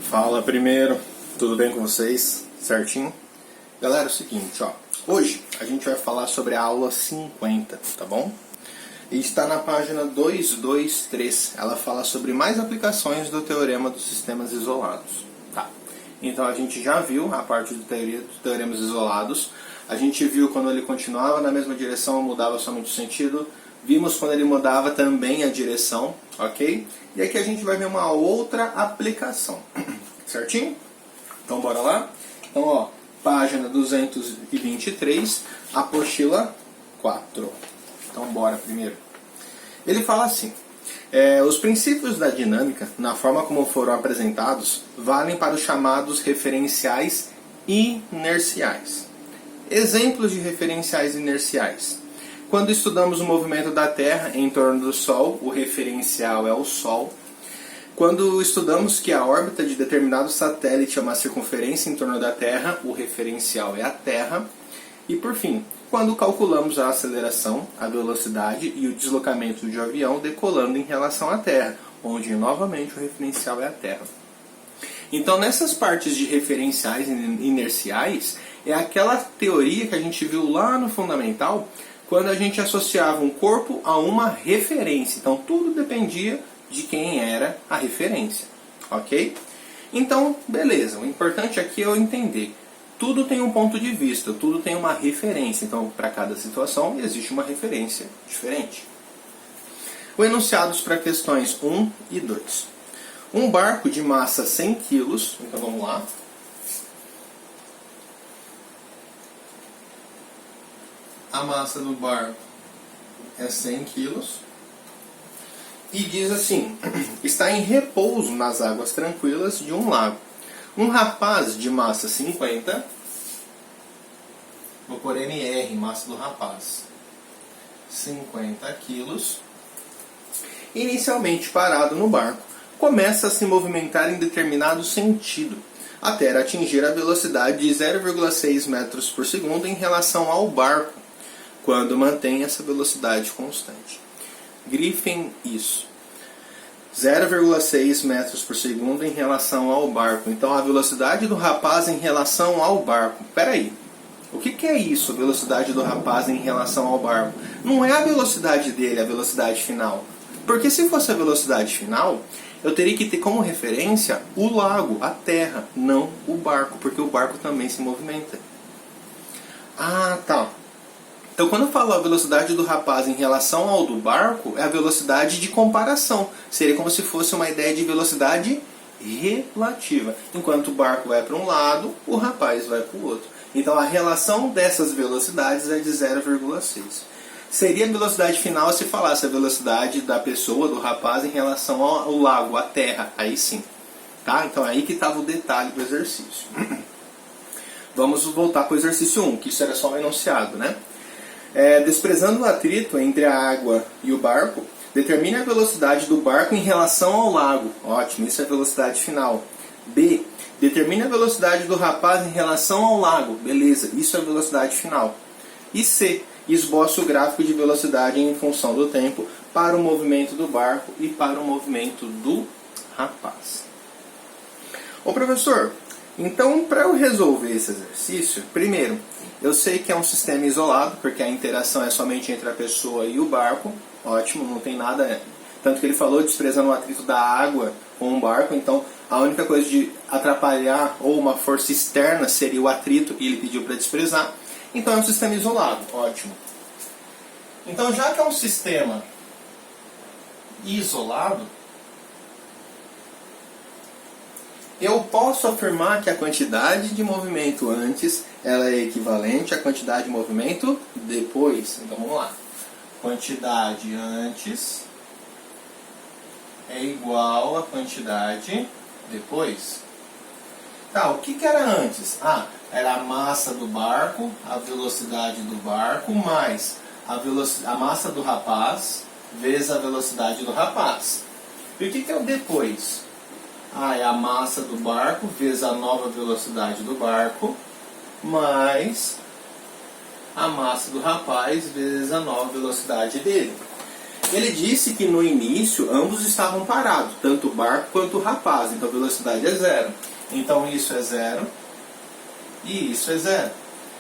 Fala primeiro, tudo bem com vocês? Certinho? Galera, é o seguinte, ó. Hoje a gente vai falar sobre a aula 50, tá bom? E está na página 223. Ela fala sobre mais aplicações do teorema dos sistemas isolados. Tá. Então a gente já viu a parte do teoria dos teoremas isolados. A gente viu quando ele continuava na mesma direção, mudava somente o sentido. Vimos quando ele mudava também a direção, ok? E aqui a gente vai ver uma outra aplicação, certinho? Então bora lá? Então ó, página 223, apostila 4. Então bora primeiro. Ele fala assim, os princípios da dinâmica, na forma como foram apresentados, valem para os chamados referenciais inerciais. Exemplos de referenciais inerciais. Quando estudamos o movimento da Terra em torno do Sol, o referencial é o Sol. Quando estudamos que a órbita de determinado satélite é uma circunferência em torno da Terra, o referencial é a Terra. E por fim, quando calculamos a aceleração, a velocidade e o deslocamento de um avião decolando em relação à Terra, onde novamente o referencial é a Terra. Então nessas partes de referenciais inerciais, é aquela teoria que a gente viu lá no fundamental, quando a gente associava um corpo a uma referência. Então tudo dependia de quem era a referência, ok? Então, beleza, o importante aqui é eu entender. Tudo tem um ponto de vista, tudo tem uma referência. Então, para cada situação, existe uma referência diferente. O enunciados para questões 1 e 2. Um barco de massa 100 kg, então vamos lá. A massa do barco é 100 kg. E diz assim, está em repouso nas águas tranquilas de um lago. Um rapaz de massa 50, vou pôr MR, massa do rapaz, 50 quilos, inicialmente parado no barco, começa a se movimentar em determinado sentido, até atingir a velocidade de 0,6 metros por segundo em relação ao barco, quando mantém essa velocidade constante. Grifem isso. 0,6 metros por segundo em relação ao barco. Então a velocidade do rapaz em relação ao barco. Peraí, o que é isso, a velocidade do rapaz em relação ao barco? Não é a velocidade dele, a velocidade final. Porque se fosse a velocidade final, eu teria que ter como referência o lago, a terra, não o barco, porque o barco também se movimenta. Ah, tá. Então, quando eu falo a velocidade do rapaz em relação ao do barco, é a velocidade de comparação. Seria como se fosse uma ideia de velocidade relativa. Enquanto o barco vai para um lado, o rapaz vai para o outro. Então, a relação dessas velocidades é de 0,6. Seria a velocidade final se falasse a velocidade da pessoa, do rapaz, em relação ao lago, à terra. Aí sim. Tá? Então, é aí que estava o detalhe do exercício. Vamos voltar para o exercício 1, que isso era só um enunciado, né? Desprezando o atrito entre a água e o barco, determine a velocidade do barco em relação ao lago. Ótimo, isso é a velocidade final. B. Determine a velocidade do rapaz em relação ao lago. Beleza, isso é a velocidade final. E C. Esboce o gráfico de velocidade em função do tempo para o movimento do barco e para o movimento do rapaz. Ô professor, então para eu resolver esse exercício, primeiro, eu sei que é um sistema isolado, porque a interação é somente entre a pessoa e o barco. Ótimo, não tem nada. Tanto que ele falou desprezando o atrito da água com o barco. Então, a única coisa de atrapalhar ou uma força externa seria o atrito, e ele pediu para desprezar. Então, é um sistema isolado. Ótimo. Então, já que é um sistema isolado, eu posso afirmar que a quantidade de movimento antes ela é equivalente à quantidade de movimento depois. Então vamos lá. Quantidade antes é igual à quantidade depois. Tá, o que era antes? Era a massa do barco, a velocidade do barco, mais a massa do rapaz, vezes a velocidade do rapaz. E o que é o depois? É a massa do barco vezes a nova velocidade do barco, mais a massa do rapaz vezes a nova velocidade dele. Ele disse que no início ambos estavam parados, tanto o barco quanto o rapaz, então a velocidade é zero. Então isso é zero e isso é zero.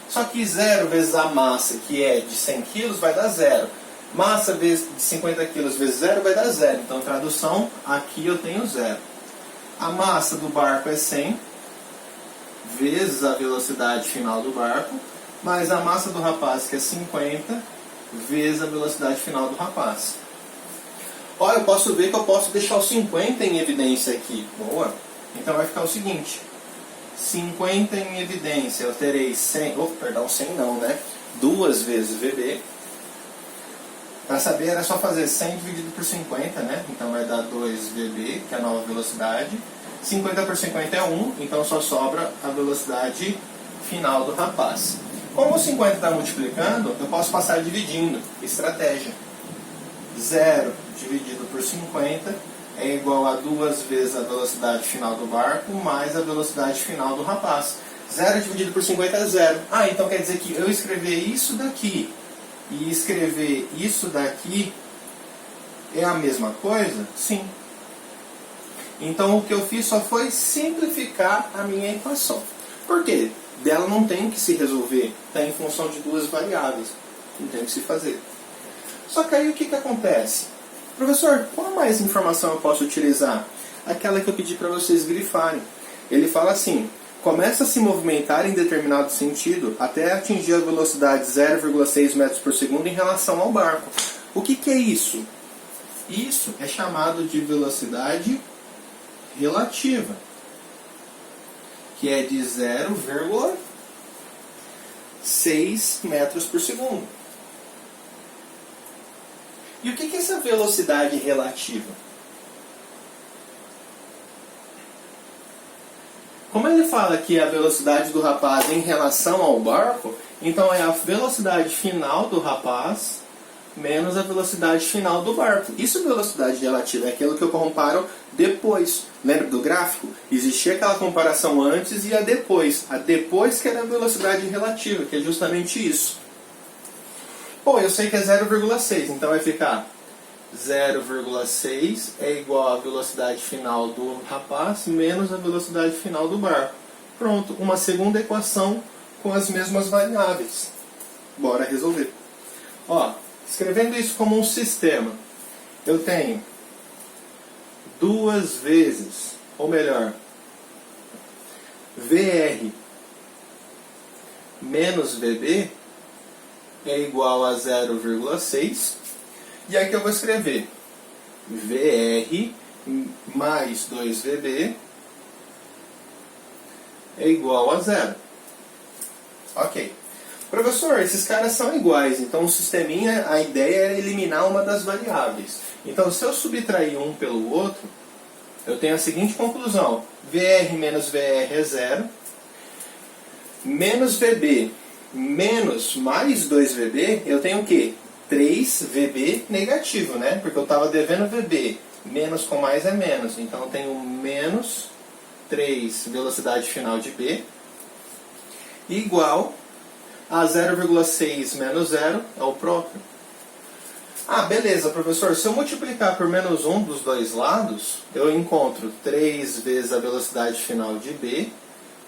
Só que zero vezes a massa, que é de 100 kg, vai dar zero. Massa vezes de 50 kg vezes zero vai dar zero. Então tradução, aqui eu tenho zero. A massa do barco é 100 vezes a velocidade final do barco, mais a massa do rapaz, que é 50, vezes a velocidade final do rapaz. Olha, eu posso ver que eu posso deixar o 50 em evidência aqui. Boa. Então vai ficar o seguinte. 50 em evidência, eu terei 100, 100 não, né? 2 vezes VB. Para saber era só fazer 100 dividido por 50, né? Então vai dar 2VB, que é a nova velocidade. 50 por 50 é 1, então só sobra a velocidade final do rapaz. Como o 50 está multiplicando, eu posso passar dividindo. Estratégia. 0 dividido por 50 é igual a 2 vezes a velocidade final do barco mais a velocidade final do rapaz. 0 dividido por 50 é 0. Ah, então quer dizer que eu escrever isso daqui e escrever isso daqui é a mesma coisa? Sim. Então o que eu fiz só foi simplificar a minha equação. Por quê? Dela não tem que se resolver, está em função de duas variáveis. Não tem que se fazer. Só que aí o que acontece? Professor, qual mais informação eu posso utilizar? Aquela que eu pedi para vocês grifarem. Ele fala assim: começa a se movimentar em determinado sentido até atingir a velocidade 0,6 metros por segundo em relação ao barco. O que é isso? Isso é chamado de velocidade relativa, que é de 0,6 metros por segundo. E o que é essa velocidade relativa? Como ele fala que é a velocidade do rapaz em relação ao barco, então é a velocidade final do rapaz menos a velocidade final do barco. Isso é velocidade relativa, é aquilo que eu comparo depois. Lembra do gráfico? Existia aquela comparação antes e a depois. A depois que era a velocidade relativa, que é justamente isso. Bom, eu sei que é 0,6, então vai ficar 0,6 é igual à velocidade final do rapaz menos a velocidade final do barco. Pronto, uma segunda equação com as mesmas variáveis. Bora resolver. Ó, escrevendo isso como um sistema, eu tenho 2 vezes, ou melhor, VR menos VB é igual a 0,6. E aqui eu vou escrever VR mais 2VB é igual a 0. Ok. Professor, esses caras são iguais, então o sisteminha, a ideia era eliminar uma das variáveis. Então, se eu subtrair um pelo outro, eu tenho a seguinte conclusão: VR menos VR é 0, menos VB menos mais 2VB, eu tenho o quê? 3VB negativo, né? Porque eu estava devendo VB. Menos com mais é menos. Então eu tenho menos 3 velocidade final de B igual a 0,6 menos 0 é o próprio. Ah, beleza, professor. Se eu multiplicar por menos 1 dos dois lados, eu encontro 3 vezes a velocidade final de B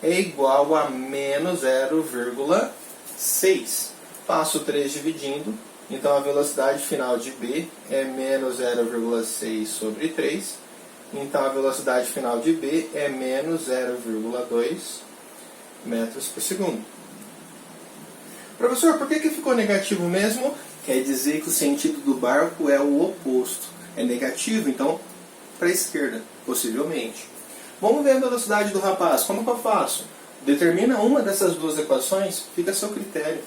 é igual a menos 0,6. Faço 3 dividindo. Então a velocidade final de B é menos 0,6 sobre 3. Então a velocidade final de B é menos 0,2 metros por segundo. Professor, por que ficou negativo mesmo? Quer dizer que o sentido do barco é o oposto. É negativo, então para a esquerda, possivelmente. Vamos ver a velocidade do rapaz. Como que eu faço? Determina uma dessas duas equações, fica a seu critério.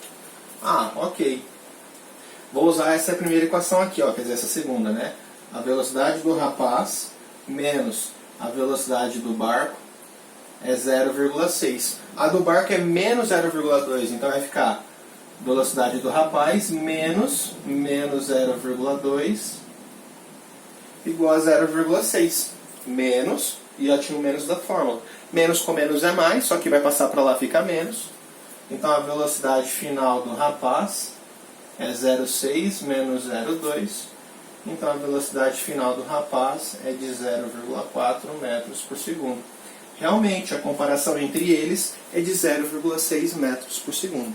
Ah, ok. Vou usar essa primeira equação aqui, ó, quer dizer, essa segunda, né? A velocidade do rapaz menos a velocidade do barco é 0,6. A do barco é menos 0,2, então vai ficar velocidade do rapaz menos 0,2 igual a 0,6. Menos, e já tinha o menos da fórmula. Menos com menos é mais, só que vai passar para lá, fica menos. Então a velocidade final do rapaz é 0,6 menos 0,2 então a velocidade final do rapaz é de 0,4 metros por segundo. Realmente, a comparação entre eles é de 0,6 metros por segundo.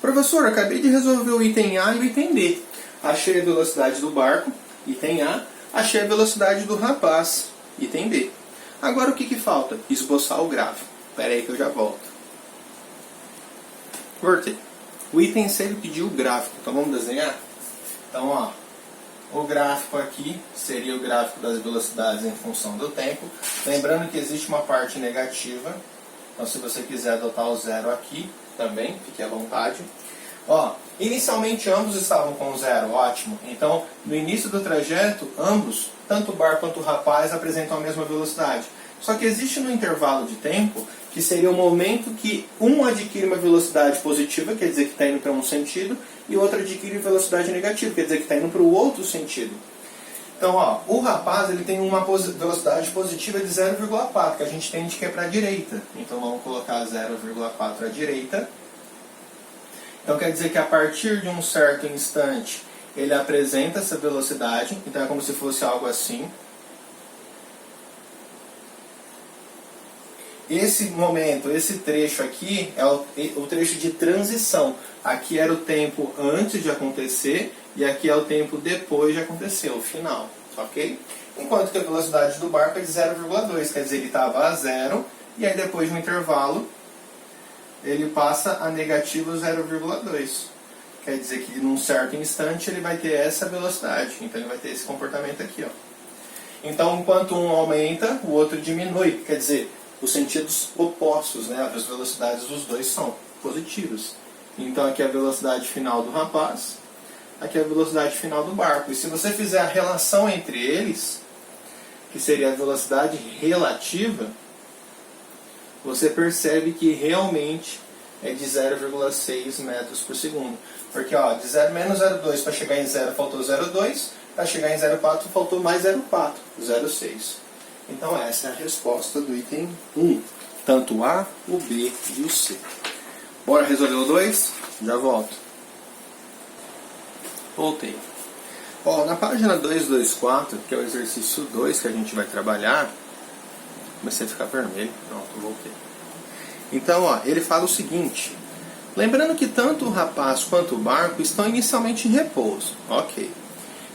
Professor, acabei de resolver o item A e o item B. Achei a velocidade do barco, item A. Achei a velocidade do rapaz, item B. Agora o que falta? Esboçar o gráfico. Espera aí que eu já volto. Voltei. O item C ele pediu o gráfico, então vamos desenhar? Então, ó, o gráfico aqui seria o gráfico das velocidades em função do tempo. Lembrando que existe uma parte negativa, então se você quiser adotar o zero aqui, também, fique à vontade. Ó, inicialmente ambos estavam com zero, ótimo. Então, no início do trajeto, ambos, tanto o barco quanto o rapaz, apresentam a mesma velocidade. Só que existe no intervalo de tempo, que seria o momento que um adquire uma velocidade positiva, quer dizer que está indo para um sentido, e o outro adquire velocidade negativa, quer dizer que está indo para o outro sentido. Então, ó, o rapaz ele tem uma velocidade positiva de 0,4, que a gente entende que é para a direita. Então, vamos colocar 0,4 à direita. Então, quer dizer que a partir de um certo instante, ele apresenta essa velocidade. Então, é como se fosse algo assim. Esse momento, esse trecho aqui, é o trecho de transição. Aqui era o tempo antes de acontecer e aqui é o tempo depois de acontecer, o final. Ok? Enquanto que a velocidade do barco é de 0,2, quer dizer, ele estava a zero e aí depois de um intervalo ele passa a negativo 0,2. Quer dizer que num certo instante ele vai ter essa velocidade, então ele vai ter esse comportamento aqui. Ó. Então, enquanto um aumenta, o outro diminui, quer dizer, os sentidos opostos, né? As velocidades dos dois são positivas. Então aqui é a velocidade final do rapaz, aqui é a velocidade final do barco. E se você fizer a relação entre eles, que seria a velocidade relativa, você percebe que realmente é de 0,6 metros por segundo. Porque ó, de 0 menos 0,2 para chegar em 0 faltou 0,2, para chegar em 0,4 faltou mais 0,4, 0,6. Então essa é a resposta do item 1. Tanto o A, o B e o C. Bora resolver o 2? Já volto. Voltei. Ó, na página 224, que é o exercício 2 que a gente vai trabalhar, comecei a ficar vermelho. Pronto, voltei. Então, ó, ele fala o seguinte. Lembrando que tanto o rapaz quanto o barco estão inicialmente em repouso. Ok.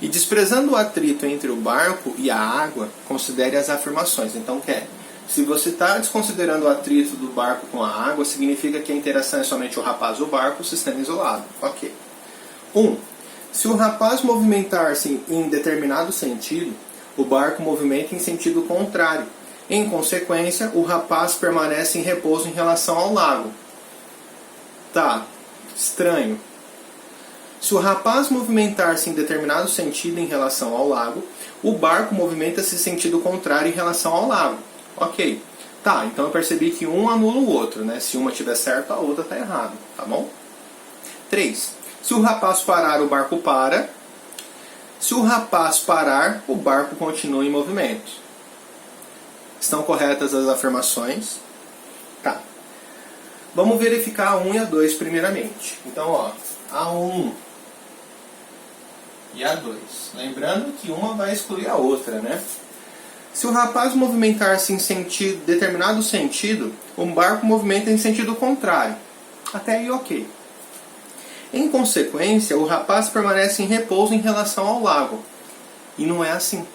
E desprezando o atrito entre o barco e a água, considere as afirmações. Então, se você está desconsiderando o atrito do barco com a água, significa que a interação é somente o rapaz e o barco, o sistema isolado. Ok. 1. Se o rapaz movimentar-se em determinado sentido, o barco movimenta em sentido contrário. Em consequência, o rapaz permanece em repouso em relação ao lago. Tá, estranho. Se o rapaz movimentar-se em determinado sentido em relação ao lago, o barco movimenta-se em sentido contrário em relação ao lago. Ok. Tá, então eu percebi que um anula o outro, né? Se uma estiver certa, a outra está errada, tá bom? 3. Se o rapaz parar, o barco para. Se o rapaz parar, o barco continua em movimento. Estão corretas as afirmações? Tá. Vamos verificar a 1 e a 2 primeiramente. Então, ó, a 1 e a 2. Lembrando que uma vai excluir a outra, né? Se o rapaz movimentar-se em determinado sentido, o barco movimenta em sentido contrário. Até aí, ok. Em consequência, o rapaz permanece em repouso em relação ao lago. E não é assim.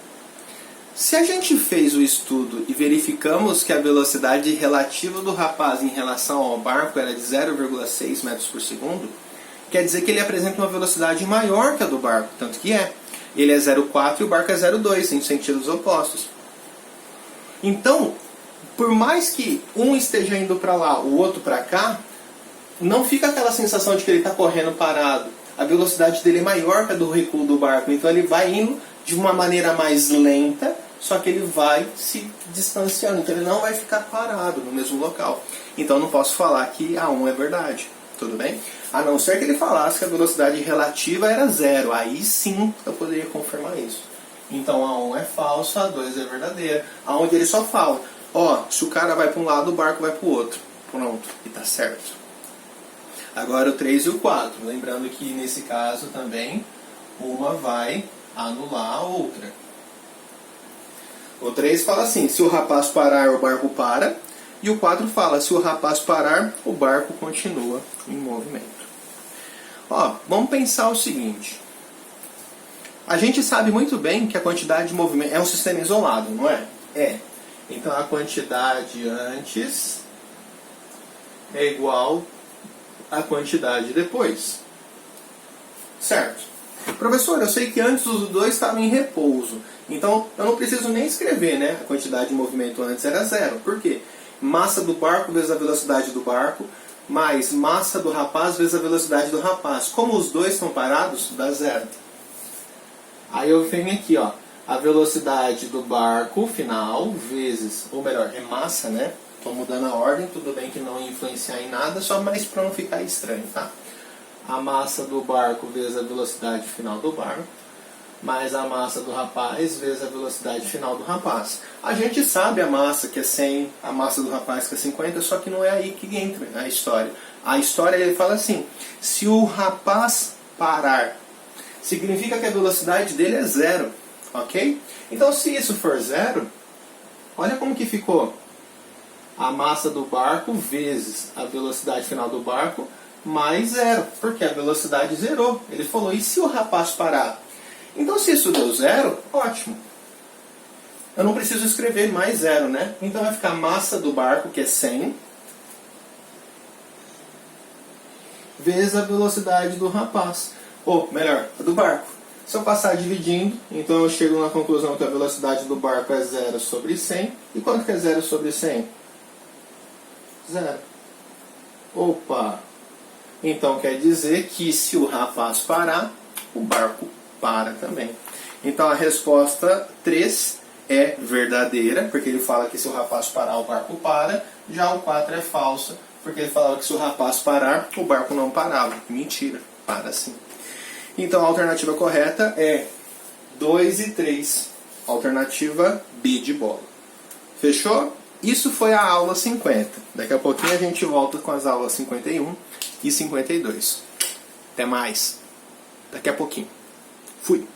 Se a gente fez o estudo e verificamos que a velocidade relativa do rapaz em relação ao barco era de 0,6 metros por segundo, quer dizer que ele apresenta uma velocidade maior que a do barco, tanto que é. Ele é 0,4 e o barco é 0,2, em sentidos opostos. Então, por mais que um esteja indo para lá, o outro para cá, não fica aquela sensação de que ele está correndo parado. A velocidade dele é maior que a do recuo do barco, então ele vai indo de uma maneira mais lenta, só que ele vai se distanciando, então ele não vai ficar parado no mesmo local. Então eu não posso falar que a 1 é verdade, tudo bem? A não ser que ele falasse que a velocidade relativa era 0, aí sim eu poderia confirmar isso. Então a 1 é falsa, a 2 é verdadeira. Aonde ele só fala, ó, se o cara vai para um lado, o barco vai para o outro. Pronto, e tá certo. Agora o 3 e o 4. Lembrando que nesse caso também Uma vai anular a outra. O 3 fala assim, se o rapaz parar, o barco para. E o 4 fala, se o rapaz parar, o barco continua em movimento. Ó, vamos pensar o seguinte. A gente sabe muito bem que a quantidade de movimento é um sistema isolado, não é? É. Então a quantidade antes é igual à quantidade depois. Certo? Professor, eu sei que antes os dois estavam em repouso. Então eu não preciso nem escrever, né? A quantidade de movimento antes era zero. Por quê? Massa do barco vezes a velocidade do barco, mais massa do rapaz vezes a velocidade do rapaz. Como os dois estão parados, dá zero. Aí eu venho aqui, ó, a velocidade do barco final vezes, ou melhor, é massa, né? Estou mudando a ordem, tudo bem que não ia influenciar em nada, só mais para não ficar estranho, tá? A massa do barco vezes a velocidade final do barco, mais a massa do rapaz vezes a velocidade final do rapaz. A gente sabe a massa que é 100, a massa do rapaz que é 50, só que não é aí que entra a história. A história, ele fala assim, se o rapaz parar, significa que a velocidade dele é zero, ok? Então se isso for zero, olha como que ficou. A massa do barco vezes a velocidade final do barco mais zero, porque a velocidade zerou. Ele falou, e se o rapaz parar? Então se isso deu zero, ótimo. Eu não preciso escrever mais zero, né? Então vai ficar a massa do barco, que é 100, vezes a velocidade do rapaz. Ou melhor, do barco. Se eu passar dividindo, então eu chego na conclusão que a velocidade do barco é 0 sobre 100. E quanto que é 0 sobre 100? Zero. Opa! Então quer dizer que se o rapaz parar, o barco para também. Então a resposta 3 é verdadeira, porque ele fala que se o rapaz parar, o barco para. Já o 4 é falsa, porque ele falava que se o rapaz parar, o barco não parava. Mentira, para sim. Então a alternativa correta é 2 e 3. Alternativa B de bola. Fechou? Isso foi a aula 50. Daqui a pouquinho a gente volta com as aulas 51 e 52. Até mais. Daqui a pouquinho. Fui.